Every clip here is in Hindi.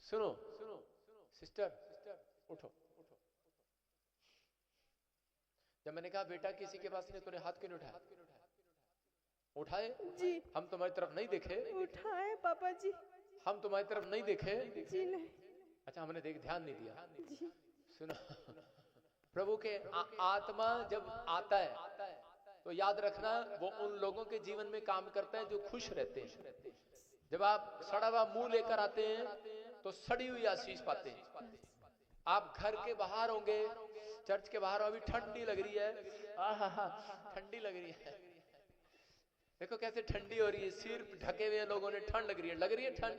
सुनो सिस्टर, उठो। जब मैंने कहा बेटा किसी के पास नहीं, तूने हाथ क्यों नहीं उठाया? उठाए जी हम तुम्हारी तरफ नहीं देखे, उठाए पापा जी। हम तुम्हारी तरफ नहीं देखे। जी नहीं। अच्छा हमने ध्यान नहीं दिया। जी सुनो, प्रभु के आत्मा जब आता है तो याद रखना वो उन लोगों के जीवन में काम करता है जो खुश रहते हैं। जब आप सड़ा हुआ मुंह लेकर आते हैं तो सड़ी हुई आशीष पाते हैं। आप घर के बाहर होंगे, चर्च के बाहर, अभी ठंडी लग रही है, ठंडी लग रही है, देखो कैसे ठंडी हो रही है, सिर ढके हुए लोगों ने, ठंड लग रही है ठंड,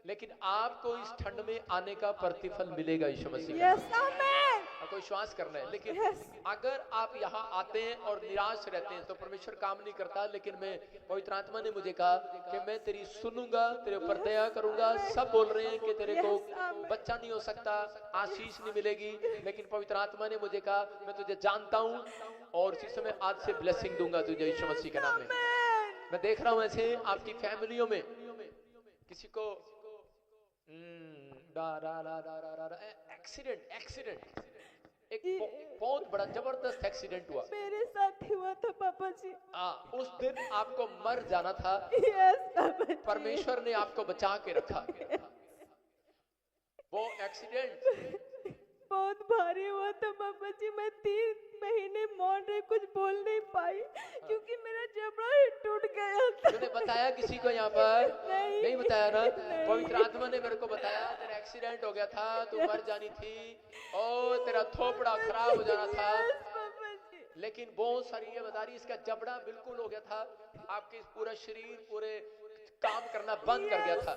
लेकिन आपको इस ठंड में आने का प्रतिफल मिलेगा यीशु मसीह का। Yes amen. आपको विश्वास करना है। लेकिन Yes. अगर आप यहाँ आते हैं और निराश रहते हैं तो परमेश्वर काम नहीं करता। लेकिन मैं, पवित्र आत्मा ने मुझे कहा कि मैं तेरी सुनूंगा, तेरे ऊपर दया करूंगा। सब बोल रहे हैं कि तेरे को बच्चा नहीं हो सकता, आशीष नहीं मिलेगी, लेकिन पवित्र आत्मा ने मुझे कहा मैं तुझे जानता हूँ और इसी समय आज से ब्लेसिंग दूंगा तुझे यीशु मसीह के नाम में। मैं देख रहा हूँ ऐसे आपकी फैमिलियों में किसी को एक्सीडेंट, एक बहुत बड़ा जबरदस्त एक्सीडेंट हुआ। मेरे साथ हुआ था पापा जी। उस दिन आपको मर जाना था, यस पापा जी। परमेश्वर ने आपको बचा के रखा। वो एक्सीडेंट बहुत भारी हुआ था पापा जी। मैं 3 महीने मौन रही, कुछ बोल नहीं पाई क्योंकि मेरा जबड़ा ही टूट गया था। तूने बताया किसी को यहाँ पर? नहीं बताया ना? नहीं। पवित्र आत्मा ने मेरे को बताया तेरा एक्सीडेंट हो गया था, तू मर जानी थी और तेरा थोपड़ा खराब हो जाना था। यस पापा जी। लेकिन बहुत सारी ये बता रही इसका जबड़ा बिल्कुल हो गया था, आपके पूरा शरीर पूरे काम करना बंद कर गया था।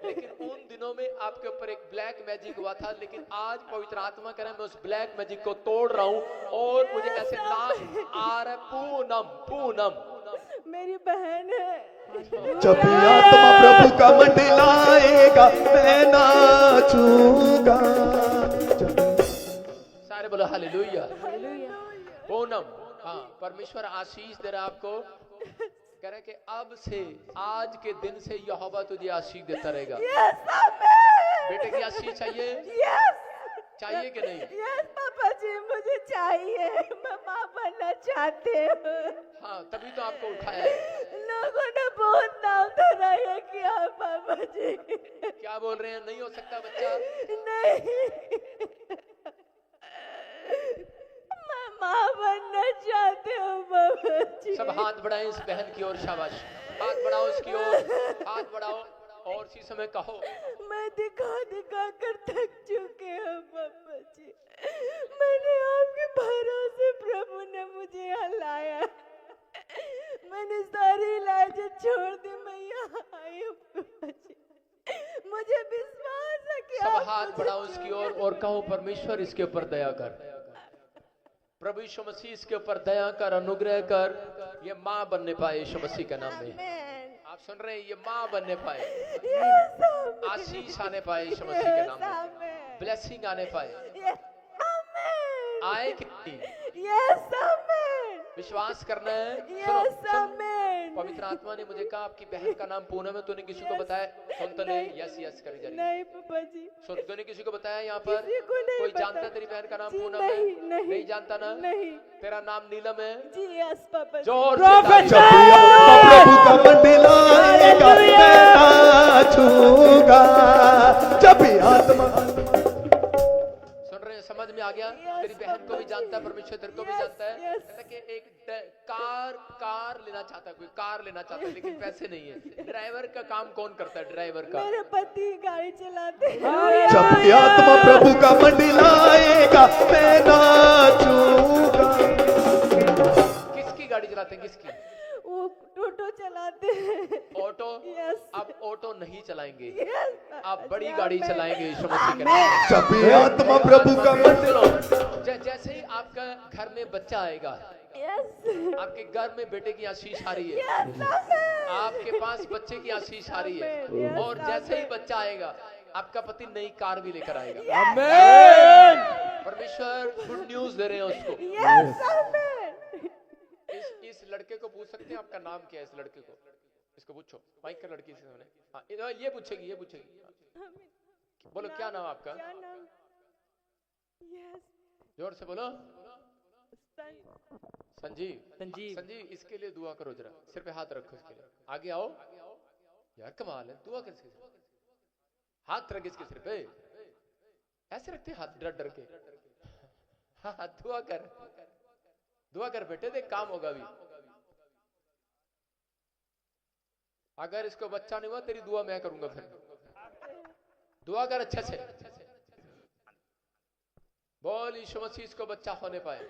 लेकिन उन दिनों में आपके ऊपर एक ब्लैक मैजिक हुआ था। लेकिन आज पवित्र आत्मा कह रहा है मैं उस ब्लैक मैजिक को तोड़ रहा हूँ और मुझे ऐसे नाम आ रहा है, पूनम, पूनम मेरी बहन है। जब आत्मा प्रभु का मंडलाएगा मैं नाचूंगा। सारे बोलो हालेलुया। हालेलुया। पूनम, हाँ, परमेश्वर आशीष दे रहा है आपको। कह रहे कि अब से, आज के दिन से यहोवा तुझे आशीष देता रहेगा। Yes amen. बेटे की आशीष चाहिए? यस चाहिए कि नहीं? यस पापा जी मुझे चाहिए, मैं माँ बनना चाहती हूँ। हाँ, तभी तो आपको उठाया है। लोगों ने बहुत नाम धराया किया पापा जी। क्या बोल रहे हैं? नहीं हो सकता बच्चा? नहीं, मैं माँ बनना चाहती हूँ पापा जी। सब हाथ बढ़ाएं इस बहन की ओर, शाबाश। हाथ बढ़ाओ इसकी ओर, हाथ बढ़ाओ और इसी समय कहो मैं दिखा दिखा कर थक चुके हूँ पापा जी। मैंने आपके भरोसे प्रभु ने मुझे यहाँ लाया। मैंने सारी लालच छोड़ दी, मैं यहाँ आई हूँ पापा जी। मुझे विश्वास है कि सब आप हाथ मुझे बढ़ाओ इसकी ओर और कहो परमेश्वर इसके ऊपर दया कर, प्रभु यीशु मसीह इसके ऊपर दया कर, अनुग्रह कर, ये माँ बनने पाए यीशु मसीह के नाम में। आमेन। आप सुन रहे हैं? ये माँ बनने पाए, यस आमेन। आशीष आने पाए यीशु मसीह के नाम में, आमेन। ब्लेसिंग आने पाए। Yes amen. आए कि नहीं? Yes amen. विश्वास करना है। Yes amen. पवित्र आत्मा ने मुझे कहा आपकी बहन का नाम पूनम है। तूने किसी को बताया? सुन तो ले, यस यस करी जा रही है। नहीं पापा जी। सुन, तूने किसी को बताया यहाँ पर? किसी को नहीं कोई पता। जानता है तेरी बहन का नाम जी, पूनम है? नहीं जानता ना? नहीं। तेरा नाम नीलम है? जी यस पापा जी। जोर से जब ताली। आत्मा प्रभु का मंडलाएगा मैं नाचूंगा। जब आत्मा, सुन रहे हैं? समझ में आ गया? तेरी बहन को भी जानता है, परमेश्वर तेरे को भी जानता है। कहता कि एक कार लेना चाहता है, कोई कार लेना चाहता है लेकिन पैसे नहीं है। ड्राइवर का काम कौन करता है? ड्राइवर का। मेरे पति गाड़ी चलाते हैं। जब आत्मा प्रभु का मंडलाएगा मैं नाचूंगा। किसकी गाड़ी चलाते हैं? किसकी? वो टोटो चलाते हैं। ऑटो? यस। अब ऑटो नहीं चलाएंगे, यस आप बड़ी गाड़ी चलाएंगे यीशु मसीह के नाम में। जब आत्मा प्रभु का मंडला, जैसे ही आपका घर में बच्चा आएगा, यस आपके घर में बेटे की आशीष आ रही है, यस आमेन। आपके पास बच्चे की आशीष आ रही है, और जैसे ही बच्चा आएगा आपका पति नई कार भी लेकर आएगा। आमेन। परमेश्वर गुड न्यूज दे रहे हैं उसको। Yes amen. इस लड़के को पूछ सकते हैं आपका नाम क्या है? इस लड़के को, इसको पूछो, माइक का लड़की से। हाँ, ये पूछेगी, ये पूछेगी बोलो क्या नाम आपका? क्या नाम? यस जोर से बोलो। सन- संजीव। संजीव। संजीव, इसके लिए दुआ करो जरा, सिर पे हाथ रखो इसके लिए, आगे आओ। यार कमाल है, दुआ कैसे? हाथ रख इसके सिर पे, ऐसे रखते हाथ डर डर के। हाँ दुआ कर, दुआ कर बेटे, देख काम होगा भी। अगर इसको बच्चा नहीं हुआ तेरी दुआ मैं करूंगा फिर। दुआ कर अच्छे से, बोल यीशु मसीह इसको बच्चा होने पाए।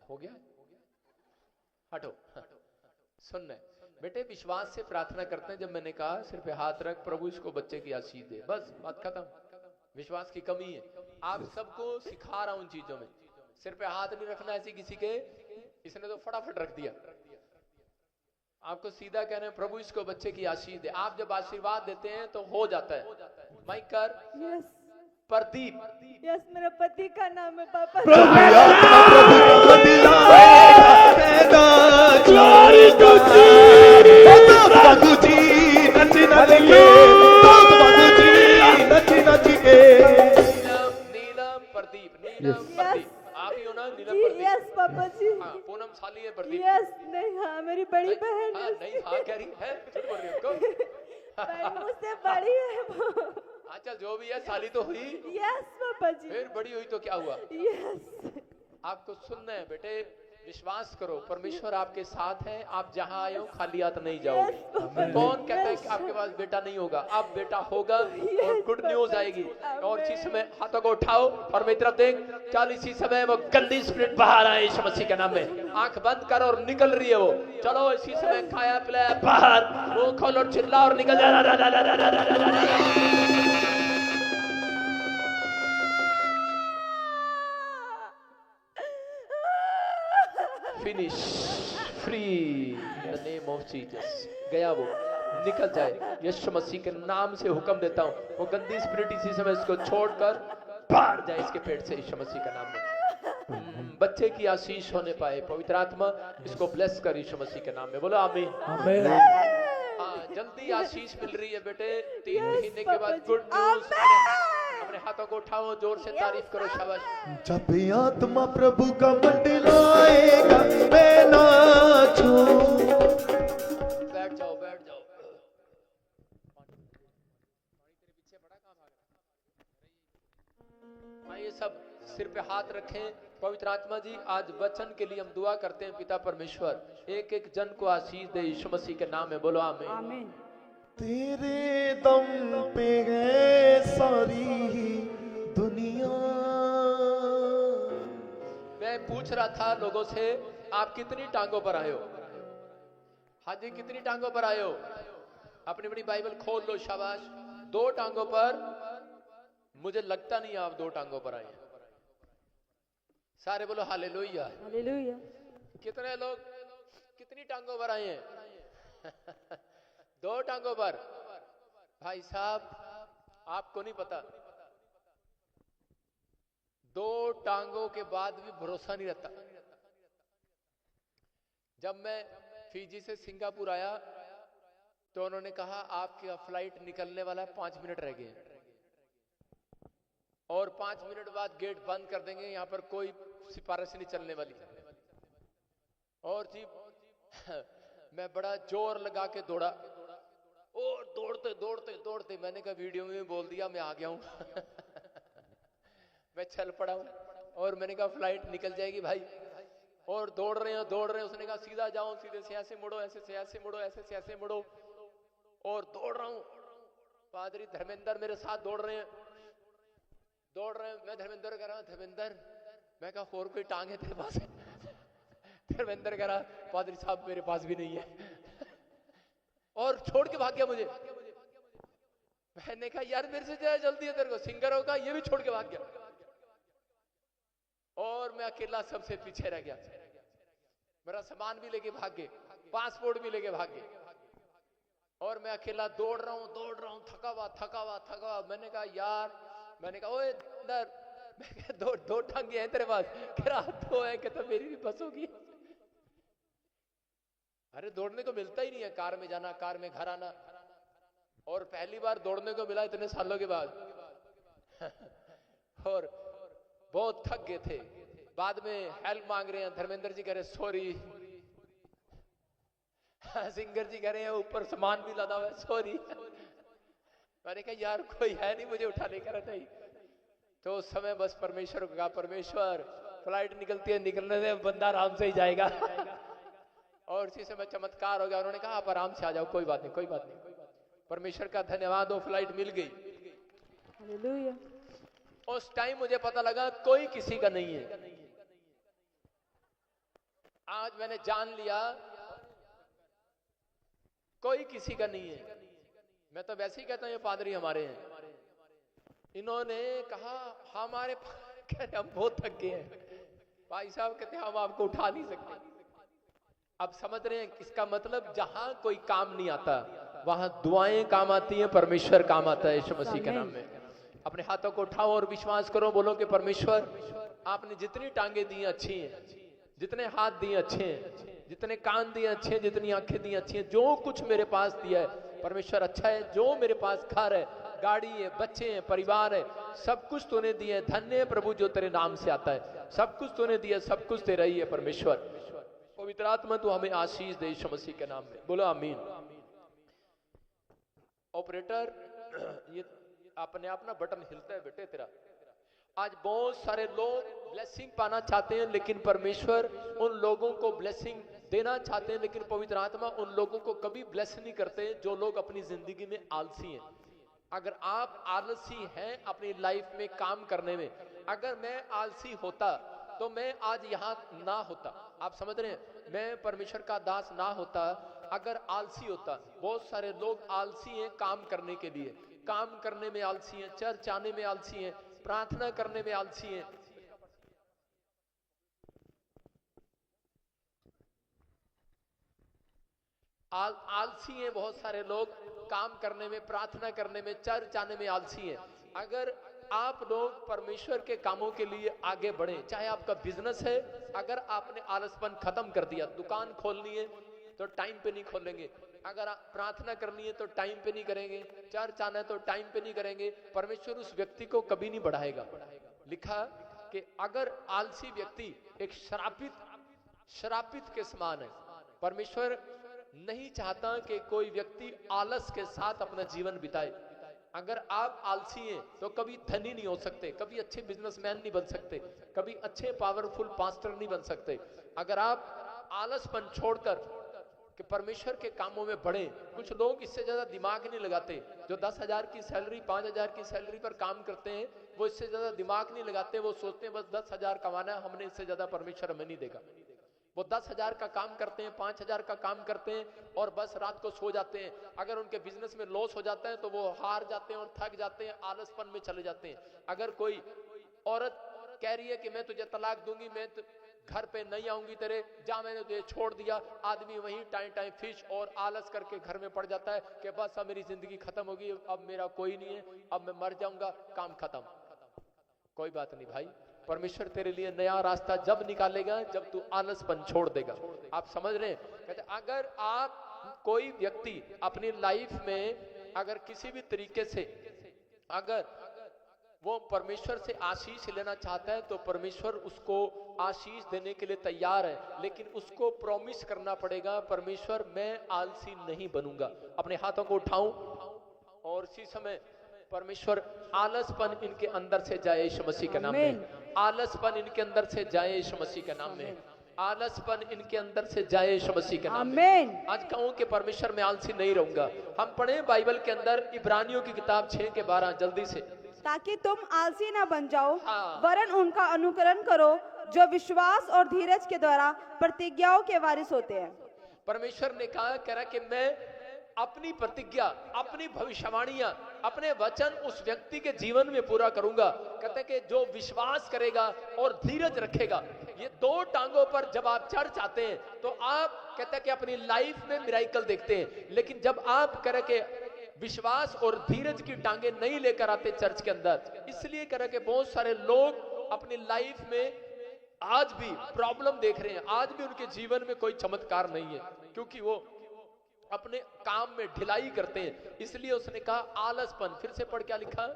हो गया। हटो। सुन रहे बेटे, विश्वास से प्रार्थना करते हैं। जब मैंने कहा सिर पे हाथ रख, प्रभु इसको बच्चे की आशीष दे, बस बात खत्म। विश्वास की कमी है, आप सबको सिखा रहा हूं उन चीजों में। सिर पे हाथ नहीं रखना ऐसी किसी के, इसने तो फटाफट रख दिया। आपको सीधा कहना है प्रभु इसको बच्चे की आशीष दे। आप जब आशीर्वाद देते हैं तो हो जाता है। माइक कर। यस प्रदीप। यस, मेरा पति का नाम है पापा। प्रभु आत्मा प्रभु का मंडलाएगा, मैं नाचूंगा। बाबू जी नच नच के, बाबू जी नच नच के। नीलम प्रदीप, नीलम प्रदीप, आप ही हो ना? नीलम जी प्रदीप। यस पापा जी। हाँ, पूनम साली है प्रदीप। यस नहीं, हाँ मेरी बड़ी बहन हाँ है। नहीं, हाँ कह रही है, झूठ बोल रही है उसको। बहन मुझसे बड़ी है वो। हाँ चल जो भी है, साली तो हुई, यस पापा जी। फिर बड़ी हुई तो क्या हुआ? यस आपको सुनना है बेटे, विश्वास करो, परमेश्वर आपके साथ है। आप जहां आए हो खाली हाथ नहीं जाओगे। कौन कहता है कि आपके पास बेटा नहीं होगा? अब बेटा होगा और गुड न्यूज आएगी। और इसी समय हाथों को उठाओ और मेरी तरफ देख। चल इसी समय वो गंदी स्पिरिट बाहर आए यीशु मसीह के नाम में। आंख बंद कर और निकल रही है वो। चलो इसी समय खाया पिलाया बाहर, मुंह खोल और चिल्ला और निकल जा। Finish, free in the name of Jesus. गया वो, निकल जाए यीशु मसीह के नाम से हुक्म देता हूँ। वो गंदी स्पिरिट इसी समय इसको छोड़कर बाहर जाए इसके पेट से यीशु मसीह का नाम में। बच्चे की आशीष होने पाए। पवित्र आत्मा इसको ब्लेस कर यीशु मसीह के नाम में। बोलो आमीन। आमीन। हाँ जल्दी आशीष मिल रही है बेटे। 3 महीने के बाद गुड न्यूज। अपने हाथों को उठाओ, जोर से तारीफ करो, शाबाश। जब आत्मा प्रभु का मंडलाएगा, मैं नाचूं। बैठ जाओ, बैठ जाओ। आइए सब सिर पे हाथ रखें। पवित्र आत्मा जी, आज वचन के लिए हम दुआ करते हैं। पिता परमेश्वर, एक एक जन को आशीष दे यीशु मसीह के नाम में। बोलो आमीन। आमीन। तेरे दम पे है सारी दुनिया। मैं पूछ रहा था लोगों से, आप कितनी टांगों पर आए हो? हाँ जी, कितनी टांगों पर आए हो? अपनी बड़ी बाइबल खोल लो, शाबाश। 2 टांगों पर? मुझे लगता नहीं आप 2 टांगों पर आए हैं। सारे बोलो हालेलुया। हालेलुया। कितने लोग कितनी टांगों पर आए हैं? 2 टांगों पर। भाई साहब आपको नहीं पता, 2 टांगों के बाद भी भरोसा नहीं रहता। जब मैं फिजी से सिंगापुर आया तो उन्होंने कहा आपका फ्लाइट निकलने वाला है, 5 मिनट रह गए हैं और 5 मिनट बाद गेट बंद कर देंगे, यहां पर कोई सिफारिश नहीं चलने वाली। और जी मैं बड़ा जोर लगा के दौड़ा और दौड़ते दौड़ते दौड़ते मैंने कहा वीडियो में बोल दिया मैं आ गया हूं। मैं चल पड़ा हूं और मैंने कहा फ्लाइट निकल जाएगी भाई। और दौड़ रहे हैं। उसने कहा सीधा जाओ, सीधे से ऐसे मुड़ो, ऐसे से ऐसे मुड़ो, ऐसे से ऐसे मुड़ो। और दौड़ रहा हूं। पादरी धर्मेंद्र मेरे साथ दौड़ रहे हैं। मैं धर्मेंद्र कह रहा, धर्मेंद्र, मैं कहा और कोई टांग है तेरे पास? धर्मेंद्र कह रहा पादरी साहब मेरे पास भी नहीं है। और छोड़ के भाग गया मुझे। मैंने कहा यार मेरे से जाए जल्दी है तेरे को, सिंगर होगा, ये भी छोड़ के भाग गया। और मैं अकेला सबसे पीछे रह गया। मेरा सामान भी लेके भाग गए, पासपोर्ट भी लेके भाग गए। और मैं अकेला दौड़ रहा हूं, थका हुआ। मैंने कहा यार, मैंने कहा ओए इधर, मैं कहा 2 टांगे हैं तेरे पास? कह रहा 2 है। कहता मेरी भी बस होगी। अरे दौड़ने को मिलता ही नहीं है, कार में जाना, कार में घर आना। और पहली बार दौड़ने को मिला इतने सालों के बाद। और बहुत थक गए थे, बाद में हेल्प मांग रहे हैं, धर्मेंद्र जी कह रहे सॉरी, सिंगर जी कह रहे हैं ऊपर सामान भी लदा हुआ है सॉरी। मैंने कहा यार कोई है नहीं मुझे उठाने का रहता ही। तो उस समय बस परमेश्वर को कहा, परमेश्वर फ्लाइट निकलती है, निकलने दे, बंदा आराम से ही जाएगा। और इसी समय चमत्कार हो गया। उन्होंने कहा आप आराम से आ जाओ, कोई बात नहीं कोई बात नहीं। परमेश्वर का धन्यवाद, वो फ्लाइट मिल गई। हालेलुया। उस टाइम मुझे पता लगा कोई किसी का नहीं है। आज मैंने जान लिया कोई किसी का नहीं है। मैं तो वैसे ही कहता हूं ये पादरी हमारे हैं। इन्होंने कहा हमारे कहते हम बहुत थक गए हैं। भाई साहब कहते हम आपको उठा नहीं सकते। अब समझ रहे हैं इसका मतलब, जहां कोई काम नहीं आता वहां दुआएं काम आती हैं, परमेश्वर काम आता है यीशु मसीह के नाम में। अपने हाथों को उठाओ और विश्वास करो, बोलो कि परमेश्वर आपने जितनी टांगे दी अच्छी हैं, जितने हाथ दिए अच्छे हैं, जितने कान दिए अच्छे हैं, जितनी आंखें दी अच्छी हैं, जो कुछ मेरे पास दिया है परमेश्वर अच्छा है। जो मेरे पास घर है, गाड़ी है, बच्चे हैं, परिवार है, सब कुछ तूने दिया है। धन्य है प्रभु जो तेरे नाम से आता है। सब कुछ तूने दिया, सब कुछ तेरा ही है परमेश्वर। पवित्र आत्मा तू हमें आशीष दे यीशु मसीह के नाम में, बोलो आमीन। ऑपरेटर ये अपने आप ना बटन हिलता है बेटे तेरा। आज बहुत सारे लोग ब्लेसिंग पाना चाहते हैं, लेकिन परमेश्वर उन लोगों को ब्लेसिंग देना चाहते हैं, लेकिन पवित्र आत्मा उन लोगों को कभी ब्लेस नहीं करते जो लोग अपनी जिंदगी में आलसी हैं। अगर आप आलसी हैं अपनी लाइफ में काम करने में, अगर मैं आलसी होता तो मैं आज यहाँ ना होता। आप समझ रहे हैं, मैं परमेश्वर का दास ना होता अगर आलसी होता। बहुत सारे लोग आलसी हैं काम करने के लिए, काम करने में आलसी हैं, चर्च आने में आलसी हैं, प्रार्थना करने में आलसी हैं। आलसी हैं बहुत सारे लोग काम करने में, प्रार्थना करने में, चर्च आने में आलसी हैं। अगर आप लोग परमेश्वर के कामों के लिए आगे बढ़े, चाहे आपका बिजनेस है, अगर आपने आलसपन खत्म कर दिया, दुकान खोलनी है तो टाइम पे नहीं खोलेंगे, अगर प्रार्थना करनी है तो टाइम पे नहीं करेंगे, चर्च आना है तो टाइम पे नहीं करेंगे, परमेश्वर उस व्यक्ति को कभी नहीं बढ़ाएगा। लिखा कि अगर आलसी व्यक्ति एक श्रापित के समान है। परमेश्वर नहीं चाहता कि कोई व्यक्ति आलस के साथ अपना जीवन बिताए। अगर आप आलसी हैं तो कभी धनी नहीं हो सकते, कभी अच्छे बिजनेसमैन नहीं बन सकते, कभी अच्छे पावरफुल पास्टर नहीं बन सकते। अगर आप आलसपन छोड़कर कि परमेश्वर के कामों में बढ़े। कुछ लोग इससे ज्यादा दिमाग नहीं लगाते, जो 10,000 की सैलरी, 5,000 की सैलरी पर काम करते हैं, वो इससे ज्यादा दिमाग नहीं लगाते। वो सोचते हैं बस 10,000 कमाना है, हमने इससे ज्यादा परमेश्वर हमें नहीं देगा। वो 10,000 का काम करते हैं, 5,000 का काम करते हैं और बस रात को सो जाते हैं। अगर उनके बिजनेस में लॉस हो जाता है तो वो हार जाते हैं और थक जाते हैं, आलसपन में चले जाते हैं। अगर कोई औरत कह रही है कि मैं तुझे तलाक दूंगी, मैं घर पे नहीं आऊंगी तेरे, जा मैंने तुझे छोड़ दिया, आदमी वहीं टाइम फिश और आलस करके घर में पड़ जाता है कि बस अब मेरी जिंदगी खत्म होगी, अब मेरा कोई नहीं है, अब मैं मर जाऊंगा, काम खत्म। कोई बात नहीं भाई, परमेश्वर तेरे लिए नया रास्ता जब निकालेगा जब तू आलसपन छोड़ देगा। आप समझ रहे हैं? कहते अगर आप कोई व्यक्ति अपनी लाइफ में अगर किसी भी तरीके से अगर वो परमेश्वर से आशीष लेना चाहता है तो परमेश्वर उसको आशीष देने के लिए तैयार है, लेकिन उसको प्रॉमिस करना पड़ेगा, परमेश्वर मैं आलसी नहीं बनूंगा। अपने हाथों को उठाऊं और इसी समय परमेश्वर आलसपन इनके अंदर से जाए यीशु मसीह के नाम में, आलसपन इनके अंदर से जाए यीशु मसीह के नाम में, आलसपन इनके अंदर से जाए यीशु मसीह के नाम में। आज कहूं कि परमेश्वर मैं आलसी नहीं रहूंगा। हम पढ़े बाइबल के अंदर इब्रानियों की किताब 6:12 जल्दी से, ताकि तुम आलसी न बन जाओ, हाँ। वरन उनका अनुकरण करो जो विश्वास और धीरज के द्वारा प्रतिज्ञाओं के वारिस होते हैं। परमेश्वर ने कहा कि मैं अपनी प्रतिज्ञा, अपनी भविष्यवाणियां, अपने वचन उस व्यक्ति के जीवन में पूरा करूंगा। कहते कि जो विश्वास करेगा और धीरज रखेगा, ये दो टांगों पर जब आप चढ़ जाते हैं तो आप कहते हैं कि अपनी लाइफ में मिराकल देखते हैं। लेकिन जब आप कह के विश्वास और धीरज की टांगे नहीं लेकर आते चर्च के अंदर, इसलिए कह रहे कि बहुत सारे लोग अपनी लाइफ में आज भी प्रॉब्लम देख रहे हैं, आज भी उनके जीवन में कोई चमत्कार नहीं है, क्योंकि वो अपने काम में ढिलाई करते हैं, इसलिए उसने कहा आलसपन। फिर से पढ़, क्या लिखा?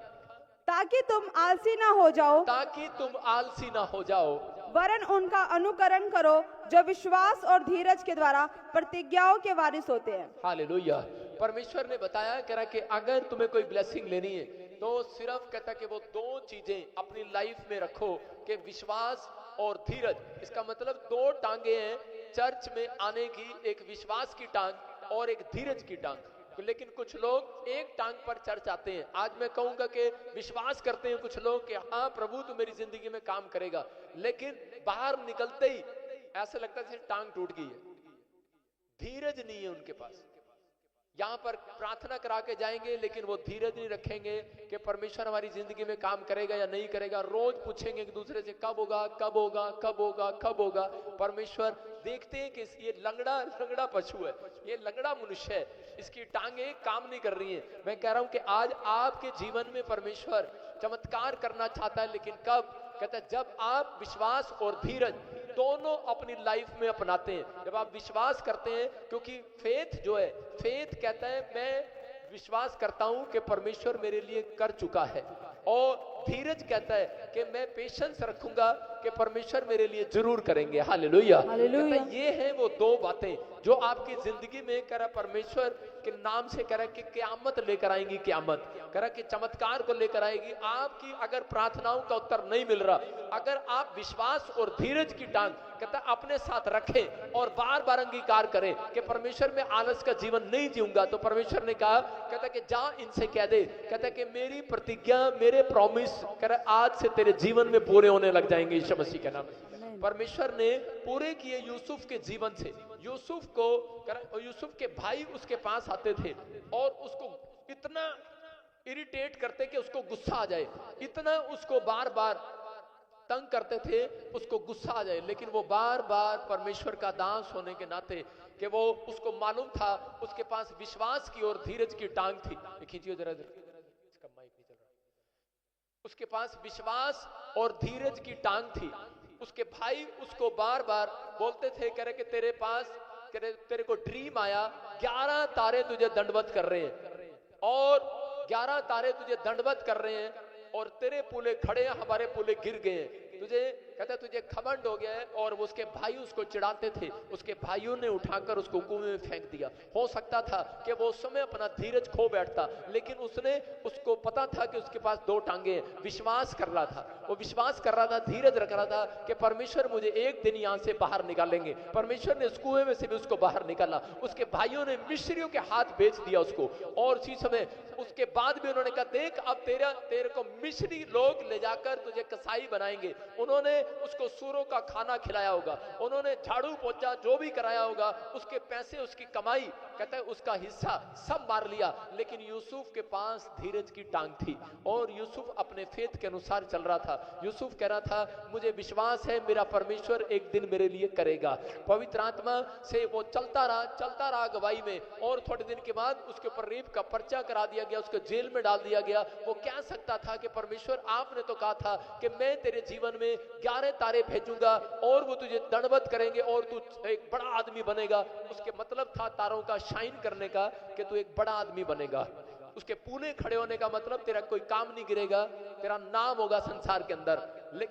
ताकि तुम आलसी ना हो जाओ, ताकि तुम आलसी ना हो जाओ, वरन उनका अनुकरण करो जो विश्वास और धीरज के द्वारा प्रतिज्ञाओं के वारिस होते हैं। हालेलुया। परमेश्वर ने बताया कह रहा कि अगर तुम्हें कोई ब्लेसिंग लेनी है तो सिर्फ कहता कि वो दो चीजें अपनी लाइफ में रखो, कि विश्वास और धीरज। इसका मतलब दो टांगे हैं चर्च में आने की, एक विश्वास की टांग और एक धीरज की टांग। लेकिन कुछ लोग एक टांग पर चर्च आते हैं। आज मैं कहूंगा कि विश्वास करते हैं कुछ लोग कि हाँ प्रभु तो मेरी जिंदगी में काम करेगा, लेकिन बाहर निकलते ही ऐसा लगता है जैसे टांग टूट गई है, धीरज नहीं है उनके पास। यहां पर प्रार्थना करा के जाएंगे लेकिन वो धीरज नहीं रखेंगे कि परमेश्वर हमारी जिंदगी में काम करेगा या नहीं करेगा। रोज पूछेंगे एक दूसरे से कब होगा, कब होगा, कब होगा, कब होगा। परमेश्वर देखते हैं कि ये लंगड़ा पशु है, ये लंगड़ा मनुष्य है, इसकी टांगे काम नहीं कर रही हैं। मैं कह रहा हूं कि आज आपके जीवन में परमेश्वर चमत्कार करना चाहता है, लेकिन कब? कहता है जब आप विश्वास और धीरज दोनों अपनी लाइफ में अपनाते हैं। जब आप विश्वास करते हैं, क्योंकि फेथ जो है, फेथ कहता है मैं विश्वास करता हूं कि परमेश्वर मेरे लिए कर चुका है, और धीरज कहता है कि मैं पेशेंस रखूंगा कि परमेश्वर मेरे लिए जरूर करेंगे। हालेलुया। कहता है ये है वो दो बातें जो आपकी जिंदगी में कह रहा परमेश्वर के नाम से कह रहा कि क़यामत लेकर आएंगी, क़यामत कह रहा कि चमत्कार को लेकर आएगी। आपकी अगर प्रार्थनाओं का उत्तर नहीं मिल रहा, अगर आप विश्वास और धीरज की टांग कहता अपने साथ रखें और बार बार अंगीकार करें कि परमेश्वर में आलस का जीवन नहीं जीऊंगा, तो परमेश्वर ने कहा कहता कि जा इनसे कह दे, कहता कि मेरी प्रतिज्ञा, मेरे प्रॉमिस कह रहा आज से तेरे जीवन में पूरे होने लग जाएंगे यीशु मसीह के नाम से। परमेश्वर ने पूरे किए यूसुफ के जीवन से। यूसुफ को यूसुफ के भाई उसके पास आते थे और उसको इतना इरिटेट करते कि उसको गुस्सा आ जाए, इतना उसको बार बार तंग करते थे उसको गुस्सा आ जाए, लेकिन वो बार बार परमेश्वर का दास होने के नाते कि वो उसको मालूम था उसके पास विश्वास की और धीरज की टांग थी। खींचिए जरा, इसका माइक नहीं चल रहा। उसके पास विश्वास और धीरज की टांग थी। उसके भाई उसको बार बार बोलते थे, कह रहे कि तेरे पास तेरे को ड्रीम आया, 11 तारे तुझे दंडवत कर रहे हैं, और 11 तारे तुझे दंडवत कर रहे हैं, और तेरे पुले खड़े हैं, हमारे पुले गिर गए हैं, तुझे कहता तुझे घमंड हो गया है। और उसके भाई उसको चिढ़ाते थे, उसके भाइयों ने उठाकर उसको कुएं में फेंक दिया। हो सकता था कि वो उस समय अपना धीरज खो बैठता, लेकिन उसको पता था कि उसके पास दो टांगे हैं। विश्वास कर रहा था, वो विश्वास कर रहा था, धीरज रख रहा था कि परमेश्वर मुझे एक दिन यहां से बाहर निकालेंगे। परमेश्वर ने उस कुएं में से भी उसको बाहर निकाला। उसके भाइयों ने मिस्रियों के हाथ बेच दिया उसको, और उसी समय उसके बाद भी उन्होंने कहा देख अब तेरे को मिस्री लोग ले जाकर तुझे कसाई बनाएंगे। उन्होंने उसको सूरों का खाना खिलाया होगा, उन्होंने झाड़ू पोछा जो भी कराया होगा, उसके पैसे, उसकी कमाई, कहता है उसका हिस्सा सब मार लिया। लेकिन यूसुफ के पास धीरज की टांग थी, और यूसुफ अपने फेथ के अनुसार चल रहा था। यूसुफ कह रहा था मुझे विश्वास है मेरा परमेश्वर एक दिन मेरे लिए करेगा। पवित्र आत्मा से वो चलता रहा गवाही में, और थोड़े दिन के बाद उसके ऊपर रेप का पर्चा करा दिया गया, उसको जेल में डाल दिया गया। वो कह सकता था कि परमेश्वर आपने तो कहा था कि मैं तेरे जीवन में 11 तारे भेजूंगा और वो तुझे दंडवत करेंगे और तू एक बड़ा आदमी बनेगा। उसके मतलब था तारों का शाइन करने का, कि तू एक बड़ा आदमी बनेगा। उसके पूले खड़े होने का मतलब तेरा कोई काम नहीं गिरेगा, तेरा नाम होगा संसार के अंदर,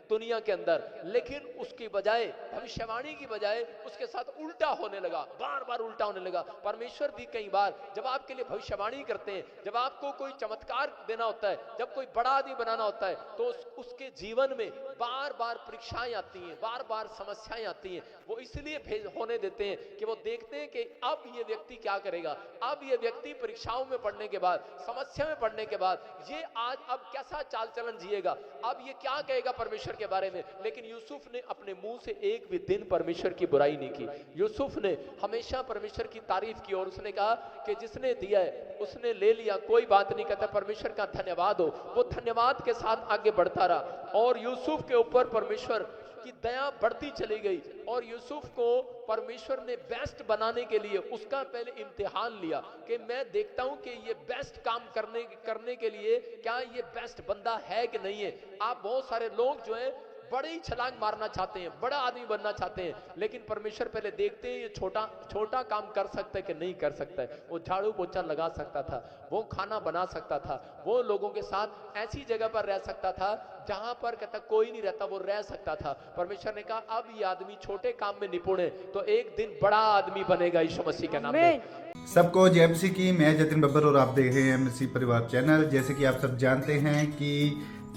दुनिया के अंदर। लेकिन उसकी बजाय, भविष्यवाणी की बजाय, उसके साथ उल्टा होने लगा, बार बार उल्टा होने लगा। परमेश्वर भी कई बार जब आपके लिए भविष्यवाणी करते हैं, जब आपको कोई चमत्कार देना होता है, जब कोई बड़ा आदमी बनाना होता है, तो उसके जीवन में बार बार परीक्षाएं आती हैं, बार बार समस्याएं आती हैं। वो इसलिए होने देते हैं कि वो देखते हैं कि अब ये व्यक्ति क्या करेगा। अब ये व्यक्ति परीक्षाओं में पढ़ने के बाद, समस्या में पढ़ने के बाद, ये आज अब कैसा चाल चलन जिएगा, अब ये क्या कहेगा परमेश्वर के बारे में। लेकिन यूसुफ ने अपने मुंह से एक भी दिन परमेश्वर की बुराई नहीं की। यूसुफ ने हमेशा परमेश्वर की तारीफ की, और उसने कहा कि जिसने दिया है उसने ले लिया, कोई बात नहीं, कहता परमेश्वर का धन्यवाद हो। वो धन्यवाद के साथ आगे बढ़ता रहा, और यूसुफ के ऊपर परमेश्वर की दया बढ़ती चली गई। और यूसुफ को परमेश्वर ने बेस्ट बनाने के लिए उसका पहले इम्तिहान लिया कि मैं देखता हूं कि ये बेस्ट काम करने के लिए क्या ये बेस्ट बंदा है कि नहीं है। आप बहुत सारे लोग जो है बड़े ही छलांग मारना चाहते हैं, बड़ा आदमी बनना चाहते हैं, लेकिन परमेश्वर पहले देखते हैं ये छोटा छोटा काम कर सकता है कि नहीं कर सकता है। वो झाड़ू पोछा लगा सकता था, वो खाना बना सकता था, वो लोगों के साथ ऐसी जगह पर रह सकता था जहां पर कहता कोई नहीं रहता, वो रह सकता था। परमेश्वर ने कहा अब ये आदमी छोटे काम में निपुण है तो एक दिन बड़ा आदमी बनेगा यीशु मसीह के नाम में। सबको जय मसीह की। मैं जतिन बब्बर और आप देख रहे हैं मसीह परिवार चैनल। जैसे कि आप सब जानते हैं कि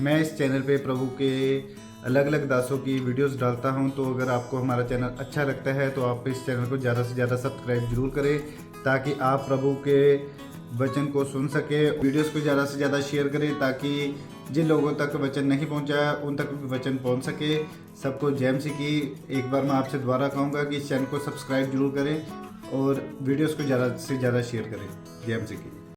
मैं इस चैनल पे प्रभु के अलग अलग दासों की वीडियोस डालता हूं, तो अगर आपको हमारा चैनल अच्छा लगता है तो आप इस चैनल को ज़्यादा से ज़्यादा सब्सक्राइब जरूर करें, ताकि आप प्रभु के वचन को सुन सके। वीडियोस को ज़्यादा से ज़्यादा शेयर करें ताकि जिन लोगों तक वचन नहीं पहुंचा उन तक भी वचन पहुंच सके। सबको जय मसीह की। एक बार मैं आपसे दोबारा कहूँगा कि इस चैनल को सब्सक्राइब जरूर करें और वीडियोस को ज़्यादा से ज़्यादा शेयर करें। जय मसीह की।